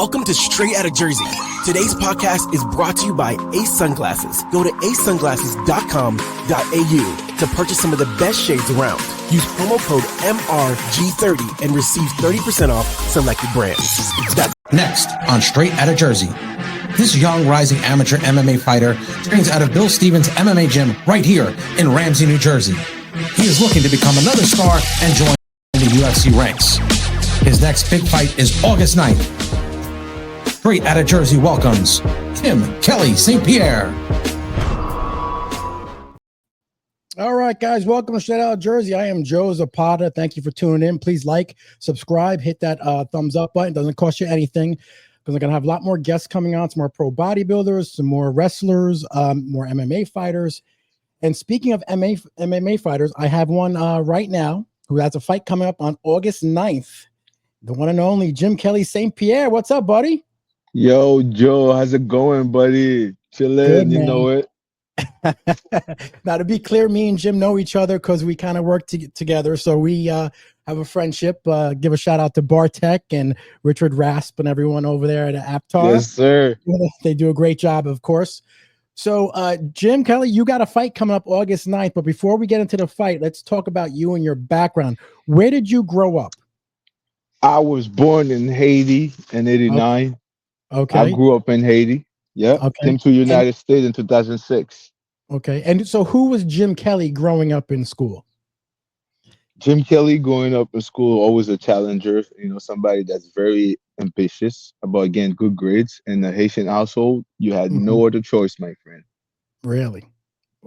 Welcome to Straight Outta Jersey. Today's podcast is brought to you by Ace Sunglasses. Go to acesunglasses.com.au to purchase some of the best shades around. Use promo code MRG30 and receive 30% off selected brands. Next on Straight Outta Jersey. This young rising amateur MMA fighter trains out of Bill Stevens' MMA gym right here in Ramsey, New Jersey. He is looking to become another star and join the UFC ranks. His next big fight is August 9th. Straight Outta Jersey welcomes JimKelly Saint Pierre. All right, guys, welcome to Straight Outta Jersey. I am Joe Zapata. Thank you for tuning in. Please like, subscribe, hit that thumbs up button. It doesn't cost you anything because I'm going to have a lot more guests coming on, some more pro bodybuilders, some more wrestlers, more MMA fighters. And speaking of MMA fighters, I have one right now who has a fight coming up on August 9th. The one and only JimKelly Saint Pierre. What's up, buddy? Yo, Joe, how's it going, buddy? Chilling, Good, you know it. Now, to be clear, me and Jim know each other because we kind of work together. So we have a friendship. Give a shout out to Bartek and Richard Rasp and everyone over there at Aptar. Yes, sir. They do a great job, of course. So, JimKelly, you got a fight coming up August 9th. But before we get into the fight, let's talk about you and your background. Where did you grow up? I was born in Haiti in 89. Okay. I grew up in Haiti. Yeah. Okay. Came to the United States in 2006. Okay. And so who was JimKelly growing up in school? JimKelly growing up in school, always a challenger, you know, somebody that's very ambitious about getting good grades. In the Haitian household, you had no other choice, my friend. Really?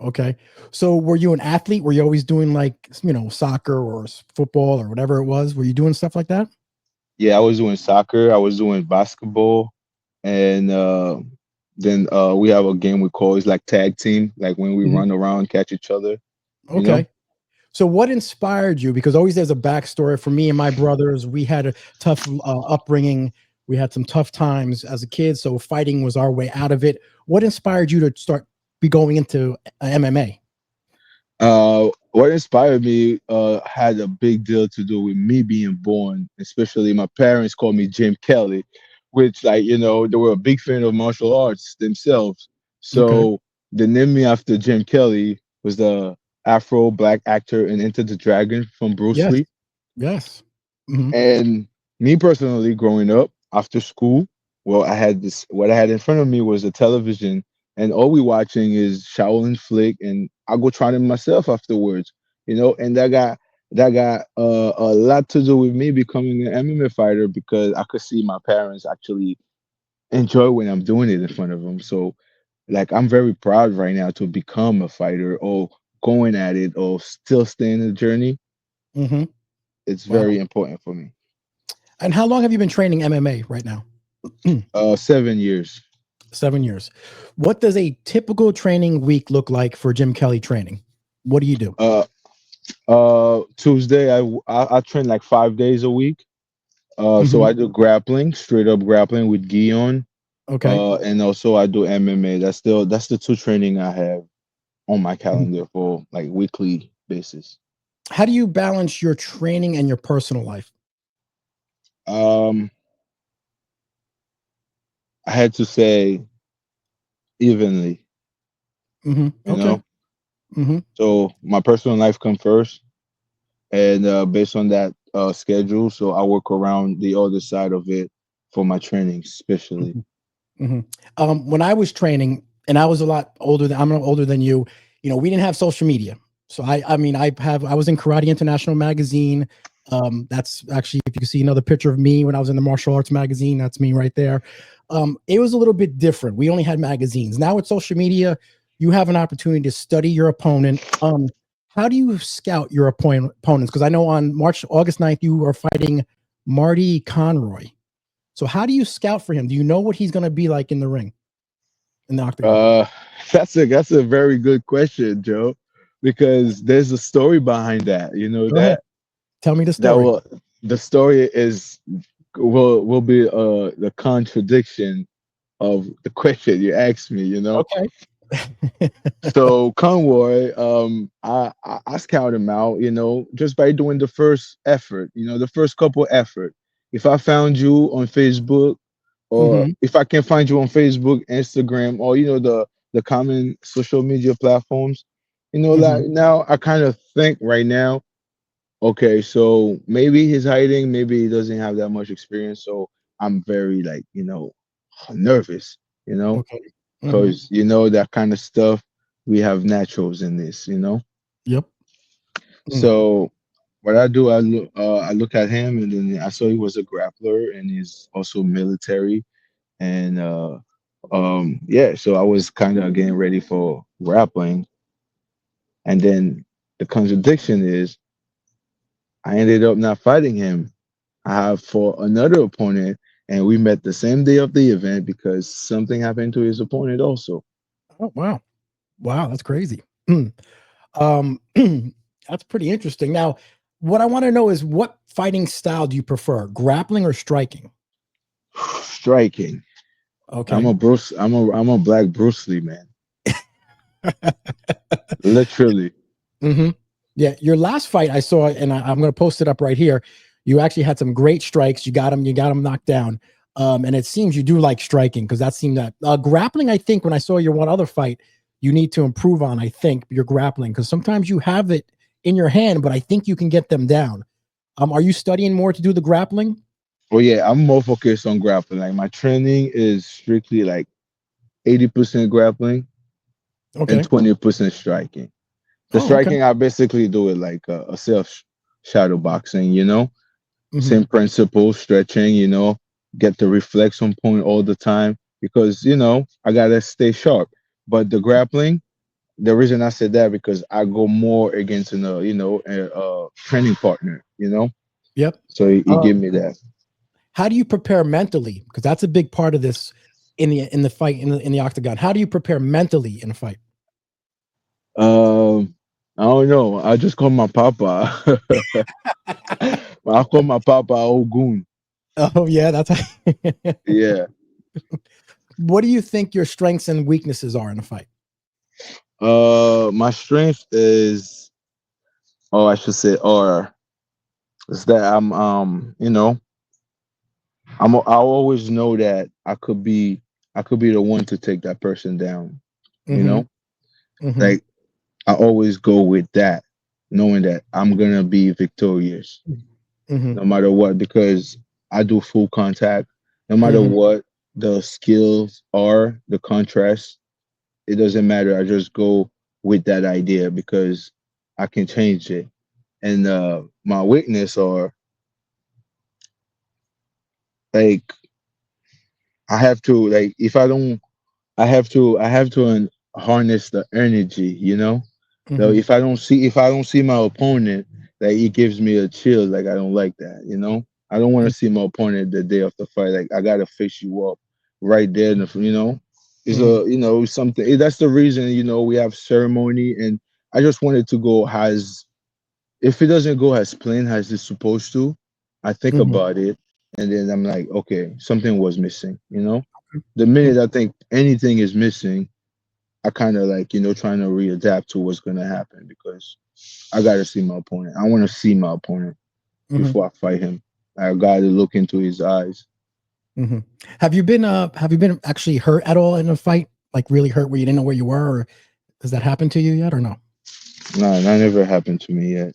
Okay. So were you an athlete? Were you always doing like, you know, soccer or football or whatever it was? Were you doing stuff like that? Yeah, I was doing soccer. I was doing basketball. And then we have a game we call it's like tag team, like when we run around, catch each other. Okay. Know? So what inspired you? Because always there's a backstory for me and my brothers. We had a tough upbringing. We had some tough times as a kid. So fighting was our way out of it. What inspired you to be going into MMA? What inspired me had a big deal to do with me being born, especially my parents called me JimKelly, which, like, you know, they were a big fan of martial arts themselves. So they named me after JimKelly, was the Afro black actor in Enter the Dragon from Bruce Lee. Yes. And me personally, growing up after school, well, I had this, what I had in front of me was a television, and all we watching is Shaolin flick, and I go try them myself afterwards, you know, and that got a lot to do with me becoming an MMA fighter because I could see my parents actually enjoy when I'm doing it in front of them. So, like, I'm very proud right now to become a fighter or going at it or still staying in the journey. It's very important for me. And how long have you been training MMA right now? 7 years. 7 years. What does a typical training week look like for JimKelly training? What do you do? Tuesday, I train like 5 days a week. So I do grappling, straight up grappling with gi on. Okay. And also I do MMA. That's the two training I have on my calendar for like weekly basis. How do you balance your training and your personal life? I had to say evenly. You know? So my personal life comes first, and based on that schedule, so I work around the other side of it for my training, especially. When I was training, and I was a lot older I'm older than you, you know, we didn't have social media. So I was in Karate International magazine. That's actually, if you can see another picture of me when I was in the martial arts magazine, that's me right there. It was a little bit different. We only had magazines. Now with social media, you have an opportunity to study your opponent. How do you scout your opponents? Because I know on August 9th, you are fighting Marty Conroy. So how do you scout for him? Do you know what he's going to be like in the ring? In the octagon? That's a very good question, Joe, because there's a story behind that. You know, Go ahead. Tell me the story. The story will be the contradiction of the question you asked me, you know. Okay. So Conroy, I scout him out, you know, just by doing the first effort, you know, the first couple effort. If I found you on Facebook or Mm-hmm. if I can find you on Facebook, Instagram, or the common social media platforms, Mm-hmm. like now I kind of think right now, okay, so maybe he's hiding, maybe he doesn't have that much experience, so I'm very like nervous, Okay. Mm-hmm. because that kind of stuff we have naturals in this. Yep. Mm. So what I do, I look at him, and then I saw he was a grappler, and he's also military, and yeah, so I was kind of getting ready for grappling, and then the contradiction is I ended up not fighting him. I have for another opponent, and we met the same day of the event because something happened to his opponent also. Oh wow. Wow, that's crazy. Um, that's pretty interesting. Now, what I want to know is what fighting style do you prefer, grappling or striking? Striking. I'm Okay. a Bruce. I'm a black Bruce Lee man. Literally. Hmm. Yeah, your last fight I saw, and I'm going to post it up right here. You actually had some great strikes. You got him knocked down. And it seems you do like striking because that seemed that grappling. I think when I saw your one other fight, you need to improve on. I think your grappling because sometimes you have it in your hand, but I think you can get them down. Are you studying more to do the grappling? Oh yeah, I'm more focused on grappling. Like my training is strictly like 80% grappling and Okay. 20% striking. The Oh, okay. striking, I basically do it like a self shadow boxing. Hmm. Same principle, stretching, get the reflex on point all the time because, I gotta stay sharp. But the grappling, the reason I said that because I go more against a training partner. Yep. So he Uh, gave me that. how do you prepare mentally? Because that's a big part of this in the fight in the octagon. How do you prepare mentally in a fight? I don't know. I just call my papa. I call my papa Ogun. Oh yeah, that's Yeah. what do you think your strengths and weaknesses are in a fight? My strength is, oh, I should say, or is that I always know that I could be the one to take that person down. You Mm-hmm. know, Mm-hmm. like I always go with that, knowing that I'm gonna be victorious Mm-hmm. no matter what, because I do full contact, no matter Mm-hmm. what the skills are, the contrast, it doesn't matter. I just go with that idea because I can change it. And my weakness are like I have to like if I don't I have to harness the energy. So Mm-hmm. if I don't see my opponent, like it gives me a chill. Like I don't like that. I don't want to see my opponent the day of the fight. Like I gotta fix you up right there. It's Mm-hmm. something. That's the reason we have ceremony, and I just wanted to go as if it doesn't go as planned as it's supposed to. I think Mm-hmm. about it, and then I'm like, okay, something was missing. The minute I think anything is missing, I kind of like, trying to readapt to what's going to happen because I got to see my opponent. I want to see my opponent Mm-hmm. before I fight him. I got to look into his eyes. Mm-hmm. Have you been actually hurt at all in a fight? Like really hurt where you didn't know where you were, or has that happened to you yet or no? No, that never happened to me yet.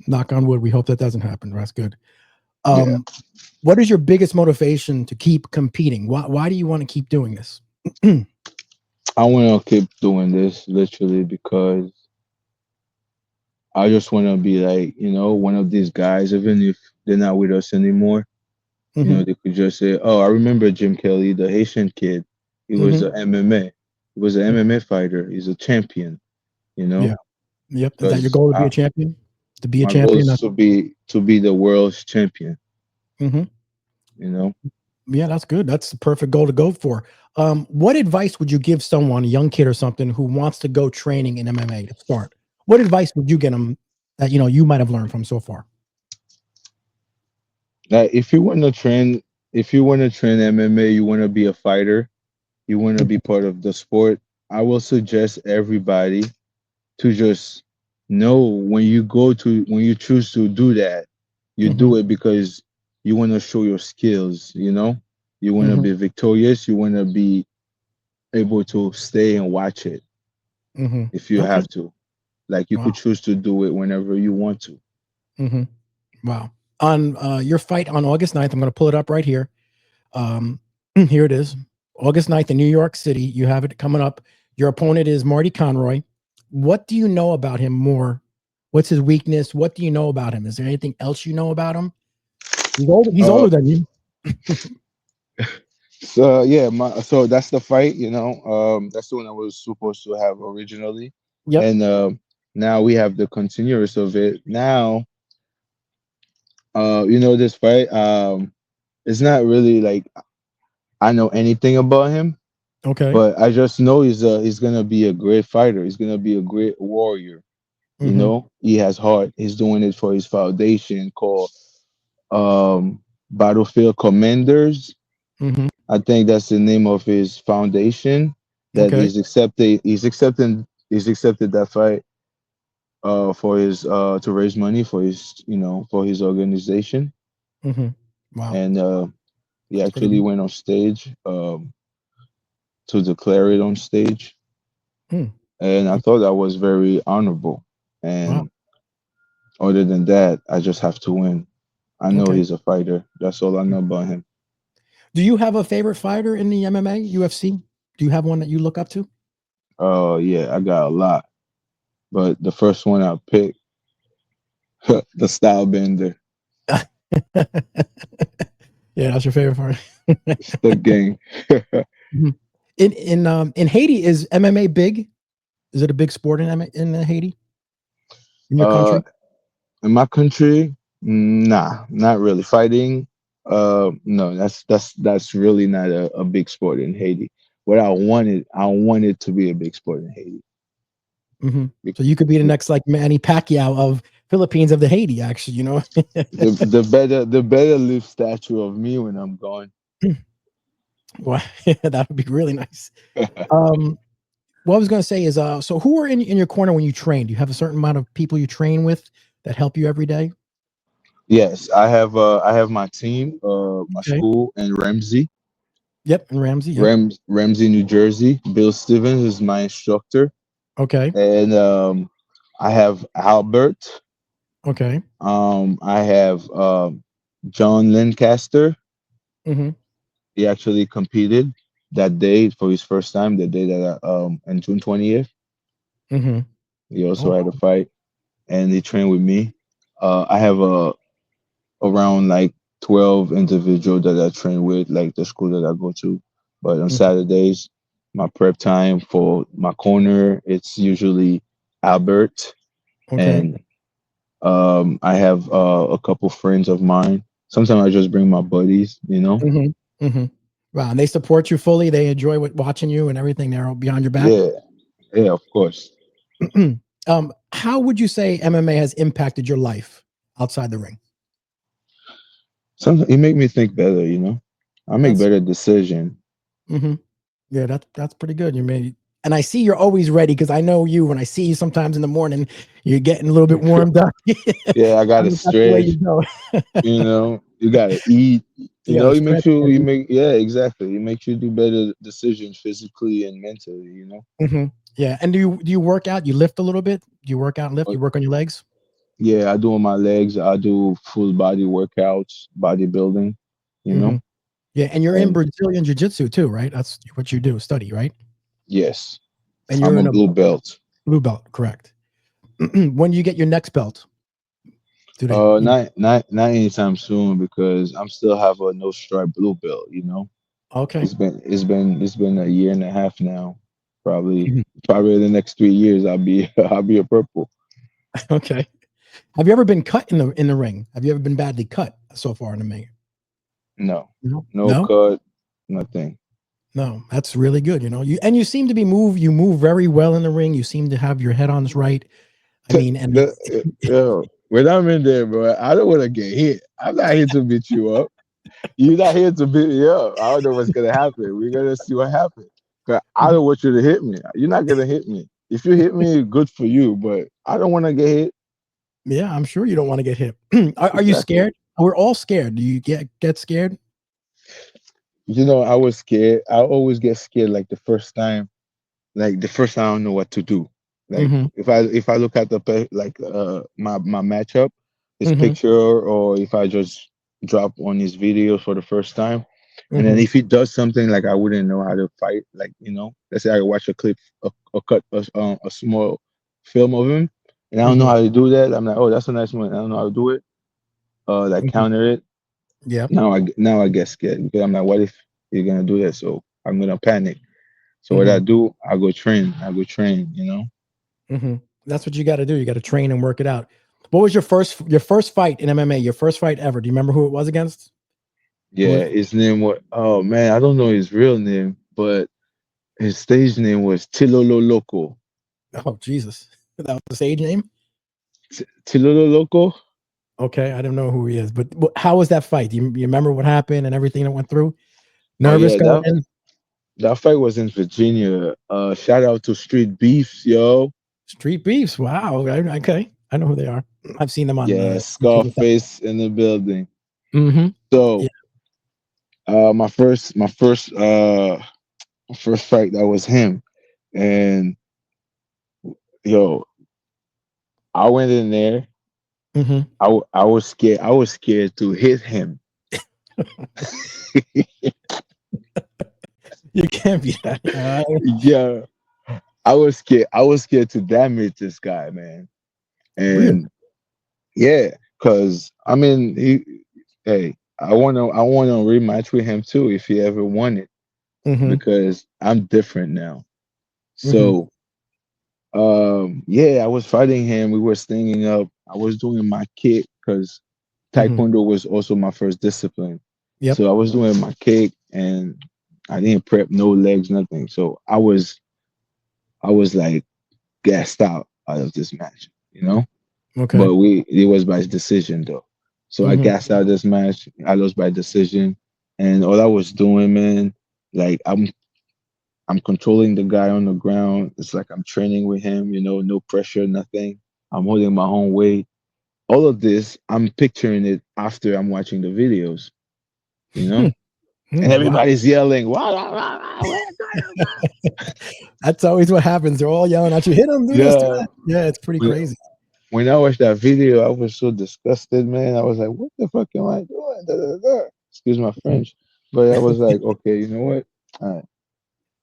Knock on wood. We hope that doesn't happen. That's good. Yeah. Um, what is your biggest motivation to keep competing? Why do you want to keep doing this? I want to keep doing this literally because I just want to be like, one of these guys, even if they're not with us anymore. Hmm. They could just say, "Oh, I remember Jim Kelly, the Haitian kid. He was Hmm. a MMA. He was an MMA fighter. He's a champion." You know, Yeah. Yep. Is that your because goal to be a champion? To be a my goal champion? is to be the world's champion. Hmm. You know, Yeah, that's good. That's the perfect goal to go for. What advice would you give someone, a young kid or something, who wants to go training in MMA to start? What advice would you get them that you might have learned from so far? that if you want to train MMA, you want to be a fighter, you want to be part of the sport. I will suggest everybody to just know when you choose to do that, you Mm-hmm. do it because you want to show your skills. You want to be victorious. You want to be able to stay and watch it if you Okay. have to. Like you Wow. could choose to do it whenever you want to. Wow. On your fight on August 9th, I'm going to pull it up right here. Here it is. August 9th in New York City. You have it coming up. Your opponent is Marty Conroy. What do you know about him more? What's his weakness? What do you know about him? Is there anything else you know about him? He's older than you. So yeah, so that's the fight. That's the one I was supposed to have originally, Yep. and now we have the continuous of it. Now, this fight. It's not really like I know anything about him, Okay. but I just know he's gonna be a great fighter. He's gonna be a great warrior. He has heart. He's doing it for his foundation called Battlefield Commanders. I think that's the name of his foundation that Okay. he's accepted that fight for his to raise money for his organization. Wow. And he That's pretty actually good. went on stage to declare it on stage. Hmm. And I thought that was very honorable. Wow. And other than that, I just have to win. I know Okay. he's a fighter. That's all I know about him. Do you have a favorite fighter in the MMA, UFC? Do you have one that you look up to? Oh yeah, I got a lot. But the first one I picked, the style bender. Yeah, that's your favorite fighter. It's the gang. In Haiti, is MMA big? Is it a big sport in Haiti? In your uh country? in my country, nah, not really. Fighting, no, that's really not a big sport in Haiti. What I wanted to be a big sport in Haiti. Be- So you could be the next like Manny Pacquiao of Philippines of the Haiti, actually, you know? the better live statue of me when I'm gone. Well, that would be really nice. What I was going to say is, so who are in your corner when you train? Do you have a certain amount of people you train with that help you every day? Yes, I have my team, my Okay. school in Ramsey, Yep. And Ramsey. Yep. Ramsey, New Jersey. Bill Stevens is my instructor, Okay. and I have Albert. Okay. I have John Lancaster. Mm-hmm. He actually competed that day for his first time. The day that on June 20th, Mm-hmm. he Oh, also had a fight, and he trained with me. I have around like 12 individuals that I train with, like the school that I go to. But on mhm. Saturdays, my prep time for my corner, it's usually Albert, Okay. and I have a couple friends of mine. Sometimes I just bring my buddies. Mm-hmm. Mm-hmm. Wow. And they support you fully. They enjoy watching you and everything. They're all behind your back. Yeah, yeah, of course. How would you say MMA has impacted your life outside the ring? Sometimes it make me think better. I make That's better decision. hmm yeah, that's pretty good. You made, and I see you're always ready because I know you. When I see you sometimes in the morning, you're getting a little bit warmed up. Yeah, I I gotta mean, that's the way you stretch. go. You gotta eat. You got to It makes stretch. you make yeah, exactly. It makes you do better decisions physically and mentally. Yeah. And do you work out? You lift a little bit? Do you work out and lift? Uh, You work on your legs? Yeah, I do on my legs. I do full body workouts, bodybuilding. You hmm know, Yeah. And you're in and Brazilian Jiu Jitsu too, right? That's what you do, study, right? yes, And I'm you're a in a blue belt. blue belt, correct? When do you get your next belt? Do they? Not anytime soon because I'm still have a no stripe blue belt. Okay. It's been a year and a half now. Probably the next 3 years I'll be a purple. Okay. Have you ever been cut in the ring? Have you ever been badly cut so far in the ring? No, No. no No. cut, nothing. No. That's really good. You seem to be You move very well in the ring. You seem to have your head on right. I mean, and When I'm in there, bro, I don't want to get hit. I'm not here to beat you up. You're not here to beat me up. I don't know what's gonna happen. We're gonna see what happens. But I don't want you to hit me. You're not gonna hit me. If you hit me, good for you. But I don't want to get hit. yeah, I'm sure you don't want to get hit. Are you Exactly. scared? We're all scared. Do you get scared? I was scared. I always get scared like the first time. Like the first time I don't know what to do. Like Mm-hmm. if I look at the my matchup, his Mm-hmm. picture, or if I just drop on his video for the first time, and then Mm-hmm. if he does something like I wouldn't know how to fight, like let's say I watch a clip, a cut, a small film of him, and I don't know Mm-hmm. how to do that. I'm like, oh, that's a nice one. I don't know how to do it. Like Mm-hmm. counter it. Yep. Now I get scared because I'm like, what if you're gonna do that? So I'm gonna panic. So what I Mm-hmm. do, I go train. I go train. Mm-hmm. That's what you got to do. You got to train and work it out. What was your first fight in MMA? Your first fight ever? Do you remember who it was against? Who Yeah, was? his name was. Oh man, I don't know his real name, but his stage name was Tilolo Loco. Oh Jesus, that was the stage name. Tilolo Loco. Okay, I don't know who he is, but how was that fight? Do you remember what happened and everything that went through? Oh Nervous yeah, going in? that fight was in Virginia. Shout out to Street Beefs, yo. Street Beefs. Wow. Okay, I know who they are. I've seen them on Yeah, YouTube. Scarface in the building. Mm-hmm. So, Yeah. my first fight, that was him, and yo, I went in there. Mm-hmm. I was scared. I was scared to hit him. You can't be that. Yeah, I was scared. I was scared to damage this guy, man. Really? And yeah, cause I mean, hey, I wanna rematch with him too if he ever won it, Mm-hmm. because I'm different now. Mm-hmm. So, yeah, I was fighting him. We were stinging up. I was doing my kick because Mm-hmm. Taekwondo was also my first discipline. Yep. So I was doing my kick, and I didn't prep no legs, nothing. So I was like gassed out of this match. Okay. But it was by decision though. So I Mm-hmm. gassed out this match. I lost by decision, and all I was doing, man, like I'm controlling the guy on the ground. It's like I'm training with him. No pressure, nothing. I'm holding my own weight. All of this, I'm picturing it after I'm watching the videos. You know, and Wow. everybody's yelling, "Wow, wow, wow, wow, That's always what happens. They're all yelling at you. Hit him. Do this. Do yeah." that. Yeah, it's pretty When crazy. when I watched that video, I was so disgusted, man. I was like, "What the fuck am I doing?" Da, da, da, da. Excuse my French, but I was like, "Okay, you know what?" All right,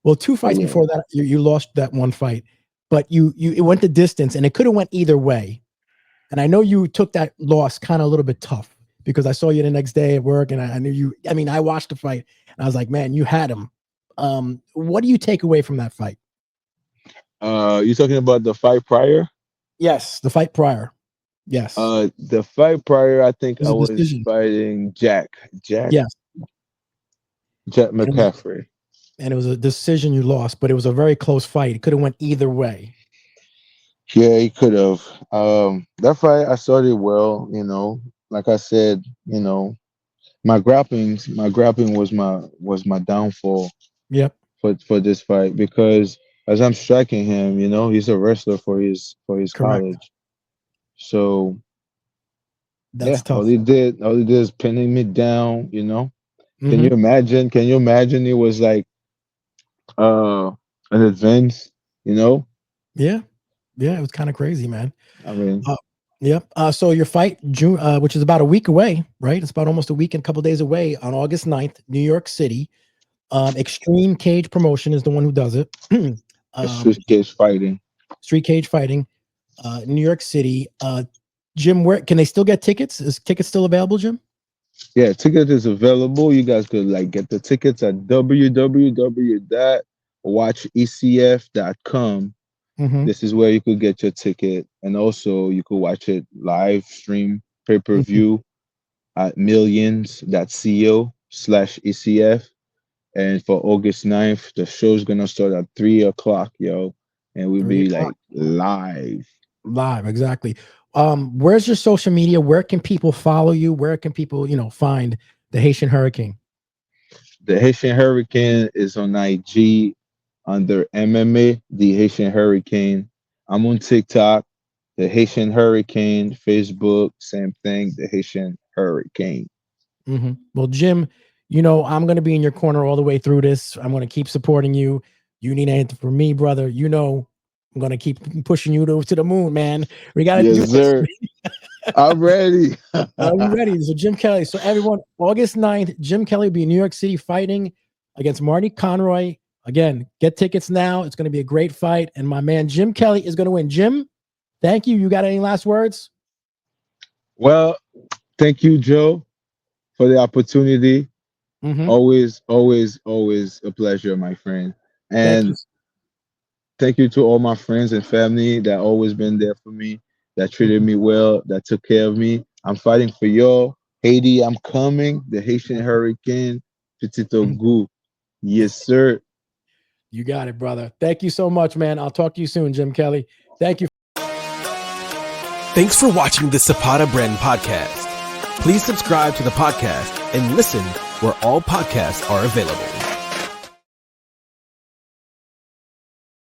Well, two but fights yeah, before that, you lost that one fight, but you it went the distance, and it could have went either way. And I know you took that loss kind of a little bit tough because I saw you the next day at work, and I knew you. I mean, I watched the fight, and I was like, man, you had him. What do you take away from that fight? you talking about the fight prior? Yes, the fight prior. Yes, The fight prior, I think it was I a was decision. fighting Yes, Jack and it was McCaffrey. and it was a decision you lost, but it was a very close fight. It could have went either way. Yeah, he could have. That fight I started well. Like I said, my grappling was my downfall Yep, for this fight, because as I'm striking him, he's a wrestler for his correct. college. So That's yeah, all tough. he did, is pinning me down. Can you Hmm. imagine? Can you imagine? It was like uh an advance. You know, Yeah, yeah, it was kind of crazy, man. I mean, Uh, yep. So your fight, June, which is about a week away, right? It's about almost a week and a couple days away on August 9th, New York City. Extreme Cage Promotion is the one who does it. it's um, Street Cage Fighting. Street Cage Fighting, New York City. Jim, where can they still get tickets? Is tickets still available, Jim? Yeah, ticket is available. You guys could like get the tickets at www.watchecf.com. Mm-hmm. This is where you could get your ticket, and also you could watch it live stream pay per Mm-hmm. view at millions.co/ECF. And for August 9th, the show's gonna start at 3 o'clock, yo, and we'll be 3 o'clock like live. live, exactly. Where's your social media? Where can people follow you? Where can people, find the Haitian Hurricane? The Haitian Hurricane is on IG under MMA, the Haitian Hurricane. I'm on TikTok, the Haitian Hurricane, Facebook, same thing, the Haitian Hurricane. Mm-hmm. Well, Jim, You know, I'm going to be in your corner all the way through this. I'm going to keep supporting you. You need anything from me, brother. You know, I'm going to keep pushing you to the moon, man. We got to do Yes, this. sir. I'm ready. Are you ready? So Jim Kelly. So everyone, August 9th, Jim Kelly will be in New York City fighting against Marty Conroy. Again, get tickets now. It's going to be a great fight. And my man, Jim Kelly, is going to win. Jim, thank you. You got any last words? Well, thank you, Joe, for the opportunity. Mm-hmm. Always, always, always a pleasure, my friend. Thank you. And thank you to all my friends and family that always been there for me, that treated me well, that took care of me. I'm fighting for y'all. Haiti, I'm coming. The Haitian Hurricane, Petit Ogu. Yes, sir. You got it, brother. Thank you so much, man. I'll talk to you soon, Jim Kelly. Thank you. Thanks for watching the Zapata Brand podcast. Please subscribe to the podcast and listen where all podcasts are available.